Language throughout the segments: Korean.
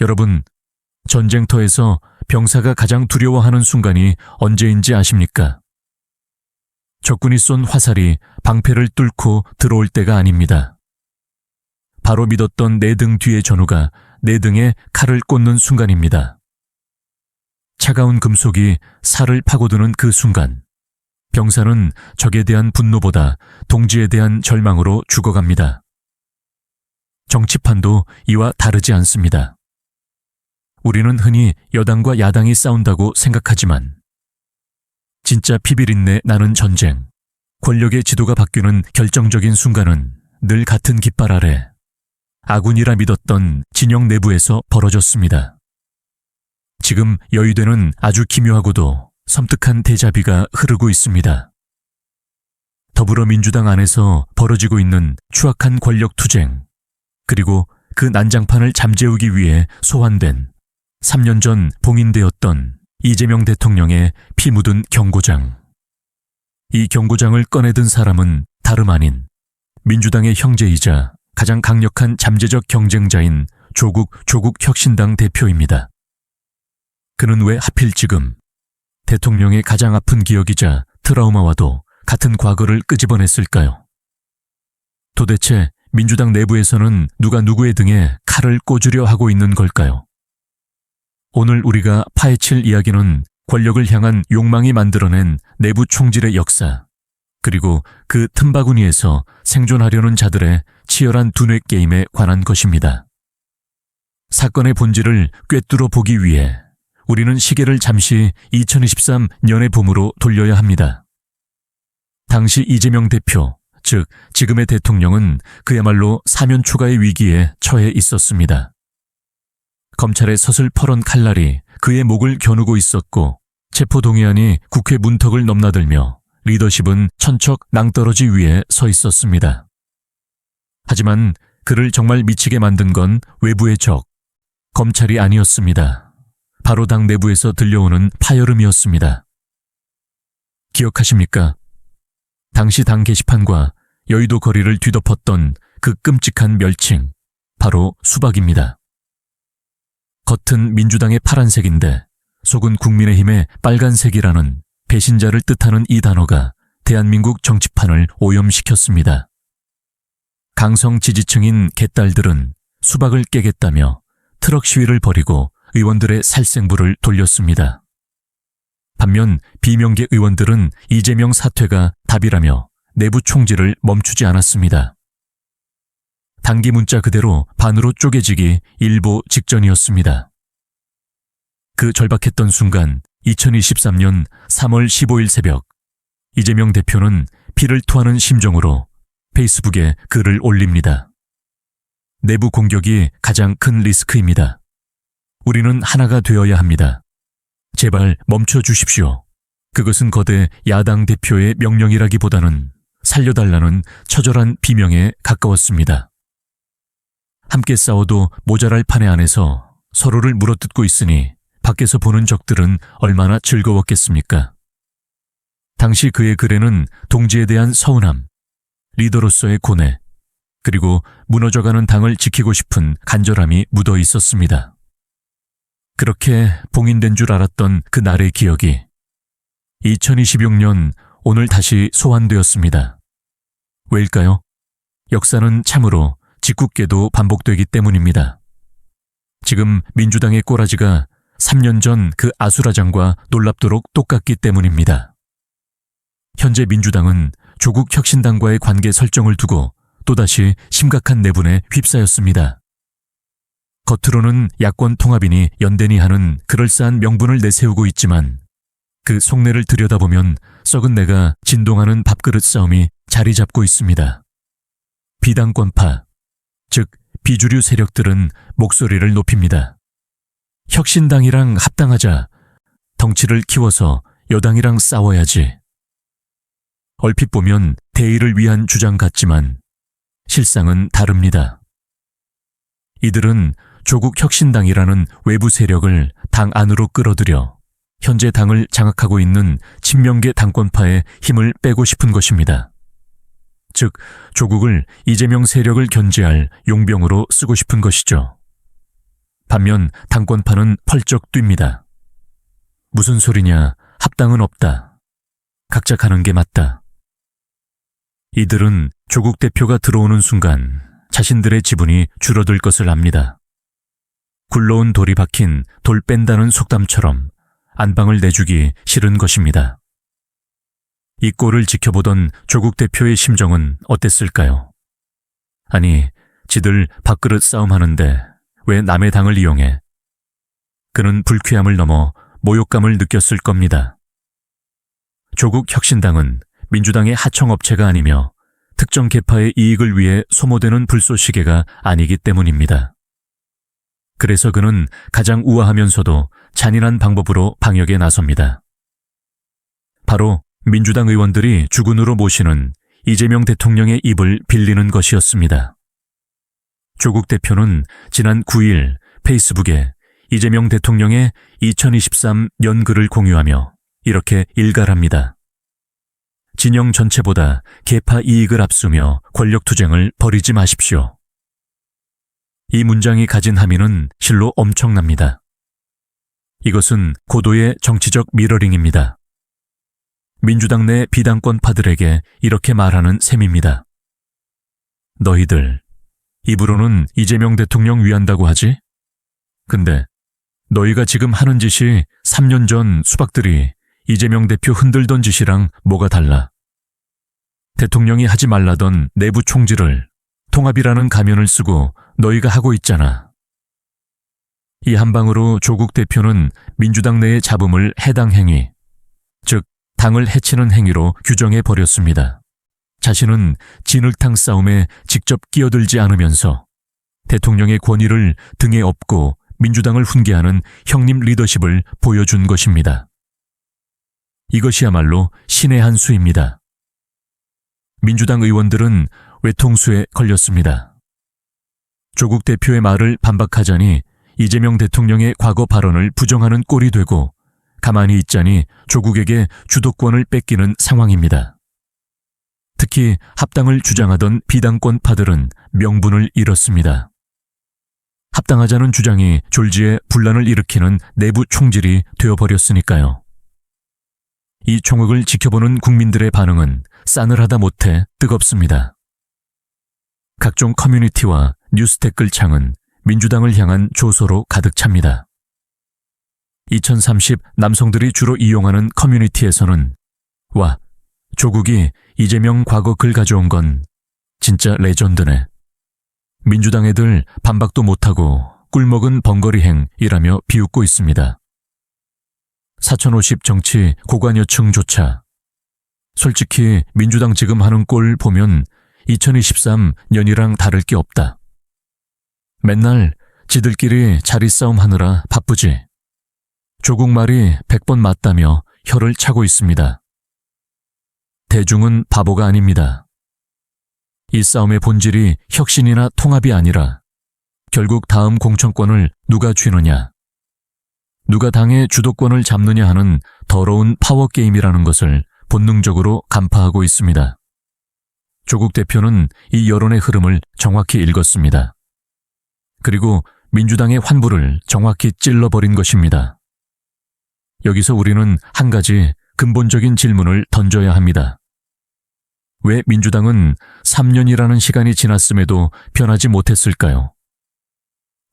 여러분, 전쟁터에서 병사가 가장 두려워하는 순간이 언제인지 아십니까? 적군이 쏜 화살이 방패를 뚫고 들어올 때가 아닙니다. 바로 믿었던 내 등 뒤의 전우가 내 등에 칼을 꽂는 순간입니다. 차가운 금속이 살을 파고드는 그 순간, 병사는 적에 대한 분노보다 동지에 대한 절망으로 죽어갑니다. 정치판도 이와 다르지 않습니다. 우리는 흔히 여당과 야당이 싸운다고 생각하지만 진짜 피비린내 나는 전쟁, 권력의 지도가 바뀌는 결정적인 순간은 늘 같은 깃발 아래 아군이라 믿었던 진영 내부에서 벌어졌습니다. 지금 여의도는 아주 기묘하고도 섬뜩한 대자비가 흐르고 있습니다. 더불어민주당 안에서 벌어지고 있는 추악한 권력 투쟁, 그리고 그 난장판을 잠재우기 위해 소환된 3년 전 봉인되었던 이재명 대통령의 피 묻은 경고장. 이 경고장을 꺼내든 사람은 다름 아닌 민주당의 형제이자 가장 강력한 잠재적 경쟁자인 조국 혁신당 대표입니다. 그는 왜 하필 지금 대통령의 가장 아픈 기억이자 트라우마와도 같은 과거를 끄집어냈을까요? 도대체 민주당 내부에서는 누가 누구의 등에 칼을 꽂으려 하고 있는 걸까요? 오늘 우리가 파헤칠 이야기는 권력을 향한 욕망이 만들어낸 내부 총질의 역사, 그리고 그 틈바구니에서 생존하려는 자들의 치열한 두뇌 게임에 관한 것입니다. 사건의 본질을 꿰뚫어 보기 위해 우리는 시계를 잠시 2023년의 봄으로 돌려야 합니다. 당시 이재명 대표, 즉 지금의 대통령은 그야말로 사면 초가의 위기에 처해 있었습니다. 검찰의 서슬퍼런 칼날이 그의 목을 겨누고 있었고 체포동의안이 국회 문턱을 넘나들며 리더십은 천척 낭떠러지 위에 서 있었습니다. 하지만 그를 정말 미치게 만든 건 외부의 적, 검찰이 아니었습니다. 바로 당 내부에서 들려오는 파열음이었습니다. 기억하십니까? 당시 당 게시판과 여의도 거리를 뒤덮었던 그 끔찍한 멸칭, 바로 수박입니다. 겉은 민주당의 파란색인데 속은 국민의힘의 빨간색이라는 배신자를 뜻하는 이 단어가 대한민국 정치판을 오염시켰습니다. 강성 지지층인 개딸들은 수박을 깨겠다며 트럭 시위를 벌이고 의원들의 살생부를 돌렸습니다. 반면 비명계 의원들은 이재명 사퇴가 답이라며 내부 총질을 멈추지 않았습니다. 단기 문자 그대로 반으로 쪼개지기 일보 직전이었습니다. 그 절박했던 순간 2023년 3월 15일 새벽, 이재명 대표는 피를 토하는 심정으로 페이스북에 글을 올립니다. 내부 공격이 가장 큰 리스크입니다. 우리는 하나가 되어야 합니다. 제발 멈춰 주십시오. 그것은 거대 야당 대표의 명령이라기보다는 살려달라는 처절한 비명에 가까웠습니다. 함께 싸워도 모자랄 판에 안에서 서로를 물어뜯고 있으니 밖에서 보는 적들은 얼마나 즐거웠겠습니까? 당시 그의 글에는 동지에 대한 서운함, 리더로서의 고뇌, 그리고 무너져가는 당을 지키고 싶은 간절함이 묻어 있었습니다. 그렇게 봉인된 줄 알았던 그 날의 기억이 2026년 오늘 다시 소환되었습니다. 왜일까요? 역사는 참으로 짓궂게도 반복되기 때문입니다. 지금 민주당의 꼬라지가 3년 전 그 아수라장과 놀랍도록 똑같기 때문입니다. 현재 민주당은 조국 혁신당과의 관계 설정을 두고 또다시 심각한 내분에 휩싸였습니다. 겉으로는 야권 통합이니 연대니 하는 그럴싸한 명분을 내세우고 있지만 그 속내를 들여다보면 썩은 내가 진동하는 밥그릇 싸움이 자리 잡고 있습니다. 비당권파, 즉 비주류 세력들은 목소리를 높입니다. 혁신당이랑 합당하자, 덩치를 키워서 여당이랑 싸워야지. 얼핏 보면 대의를 위한 주장 같지만 실상은 다릅니다. 이들은 조국 혁신당이라는 외부 세력을 당 안으로 끌어들여 현재 당을 장악하고 있는 친명계 당권파의 힘을 빼고 싶은 것입니다. 즉, 조국을 이재명 세력을 견제할 용병으로 쓰고 싶은 것이죠. 반면 당권파는 펄쩍 뜁니다. 무슨 소리냐, 합당은 없다. 각자 가는 게 맞다. 이들은 조국 대표가 들어오는 순간 자신들의 지분이 줄어들 것을 압니다. 굴러온 돌이 박힌 돌 뺀다는 속담처럼 안방을 내주기 싫은 것입니다. 이 꼴을 지켜보던 조국 대표의 심정은 어땠을까요? 아니, 지들 밥그릇 싸움하는데 왜 남의 당을 이용해? 그는 불쾌함을 넘어 모욕감을 느꼈을 겁니다. 조국 혁신당은 민주당의 하청업체가 아니며 특정 계파의 이익을 위해 소모되는 불쏘시개가 아니기 때문입니다. 그래서 그는 가장 우아하면서도 잔인한 방법으로 방역에 나섭니다. 바로 민주당 의원들이 주군으로 모시는 이재명 대통령의 입을 빌리는 것이었습니다. 조국 대표는 지난 9일 페이스북에 이재명 대통령의 2023 연글을 공유하며 이렇게 일갈합니다. 진영 전체보다 계파 이익을 앞서며 권력투쟁을 벌이지 마십시오. 이 문장이 가진 함의는 실로 엄청납니다. 이것은 고도의 정치적 미러링입니다. 민주당 내 비당권파들에게 이렇게 말하는 셈입니다. 너희들, 입으로는 이재명 대통령 위한다고 하지? 근데 너희가 지금 하는 짓이 3년 전 수박들이 이재명 대표 흔들던 짓이랑 뭐가 달라? 대통령이 하지 말라던 내부 총질을 통합이라는 가면을 쓰고 너희가 하고 있잖아. 이 한 방으로 조국 대표는 민주당 내의 잡음을 해당 행위, 즉 당을 해치는 행위로 규정해 버렸습니다. 자신은 진흙탕 싸움에 직접 끼어들지 않으면서 대통령의 권위를 등에 업고 민주당을 훈계하는 형님 리더십을 보여준 것입니다. 이것이야말로 신의 한 수입니다. 민주당 의원들은 외통수에 걸렸습니다. 조국 대표의 말을 반박하자니 이재명 대통령의 과거 발언을 부정하는 꼴이 되고 가만히 있자니 조국에게 주도권을 뺏기는 상황입니다. 특히 합당을 주장하던 비당권파들은 명분을 잃었습니다. 합당하자는 주장이 졸지에 분란을 일으키는 내부 총질이 되어버렸으니까요. 이 총극을 지켜보는 국민들의 반응은 싸늘하다 못해 뜨겁습니다. 각종 커뮤니티와 뉴스 댓글창은 민주당을 향한 조소로 가득 찹니다. 2030 남성들이 주로 이용하는 커뮤니티에서는 와, 조국이 이재명 과거 글 가져온 건 진짜 레전드네. 민주당 애들 반박도 못하고 꿀먹은 번거리행이라며 비웃고 있습니다. 4050 정치 고관여층조차 솔직히 민주당 지금 하는 꼴 보면 2023년이랑 다를 게 없다. 맨날 지들끼리 자리 싸움 하느라 바쁘지. 조국 말이 100번 맞다며 혀를 차고 있습니다. 대중은 바보가 아닙니다. 이 싸움의 본질이 혁신이나 통합이 아니라 결국 다음 공천권을 누가 쥐느냐, 누가 당의 주도권을 잡느냐 하는 더러운 파워게임이라는 것을 본능적으로 간파하고 있습니다. 조국 대표는 이 여론의 흐름을 정확히 읽었습니다. 그리고 민주당의 환부를 정확히 찔러버린 것입니다. 여기서 우리는 한 가지 근본적인 질문을 던져야 합니다. 왜 민주당은 3년이라는 시간이 지났음에도 변하지 못했을까요?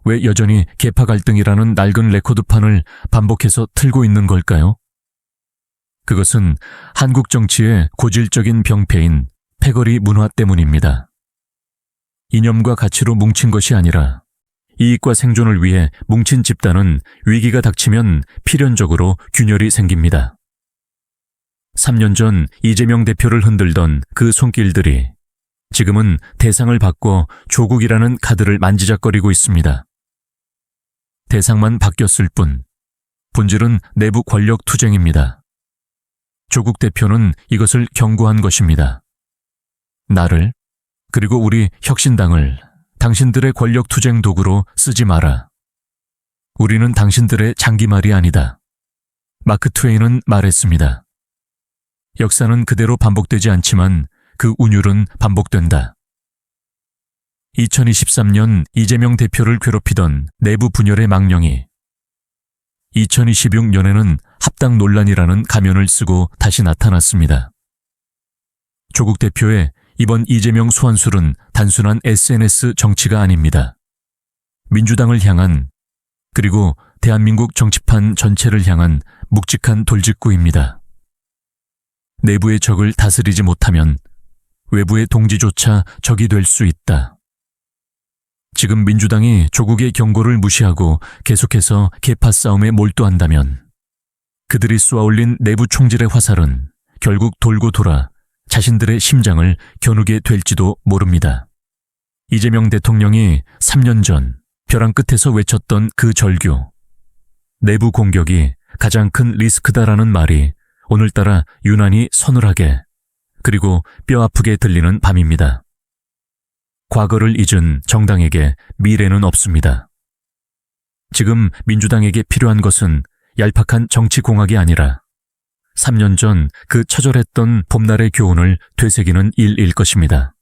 왜 여전히 계파 갈등이라는 낡은 레코드판을 반복해서 틀고 있는 걸까요? 그것은 한국 정치의 고질적인 병폐인 패거리 문화 때문입니다. 이념과 가치로 뭉친 것이 아니라 이익과 생존을 위해 뭉친 집단은 위기가 닥치면 필연적으로 균열이 생깁니다. 3년 전 이재명 대표를 흔들던 그 손길들이 지금은 대상을 바꿔 조국이라는 카드를 만지작거리고 있습니다. 대상만 바뀌었을 뿐 본질은 내부 권력 투쟁입니다. 조국 대표는 이것을 경고한 것입니다. 나를, 그리고 우리 혁신당을 당신들의 권력 투쟁 도구로 쓰지 마라. 우리는 당신들의 장기말이 아니다. 마크 트웨인은 말했습니다. 역사는 그대로 반복되지 않지만 그 운율은 반복된다. 2023년 이재명 대표를 괴롭히던 내부 분열의 망령이 2026년에는 합당 논란이라는 가면을 쓰고 다시 나타났습니다. 조국 대표의 이번 이재명 소환술은 단순한 SNS 정치가 아닙니다. 민주당을 향한, 그리고 대한민국 정치판 전체를 향한 묵직한 돌직구입니다. 내부의 적을 다스리지 못하면 외부의 동지조차 적이 될 수 있다. 지금 민주당이 조국의 경고를 무시하고 계속해서 계파 싸움에 몰두한다면 그들이 쏘아올린 내부 총질의 화살은 결국 돌고 돌아 자신들의 심장을 겨누게 될지도 모릅니다. 이재명 대통령이 3년 전 벼랑 끝에서 외쳤던 그 절규, 내부 공격이 가장 큰 리스크다라는 말이 오늘따라 유난히 서늘하게 그리고 뼈아프게 들리는 밤입니다. 과거를 잊은 정당에게 미래는 없습니다. 지금 민주당에게 필요한 것은 얄팍한 정치공학이 아니라 3년 전 그 처절했던 봄날의 교훈을 되새기는 일일 것입니다.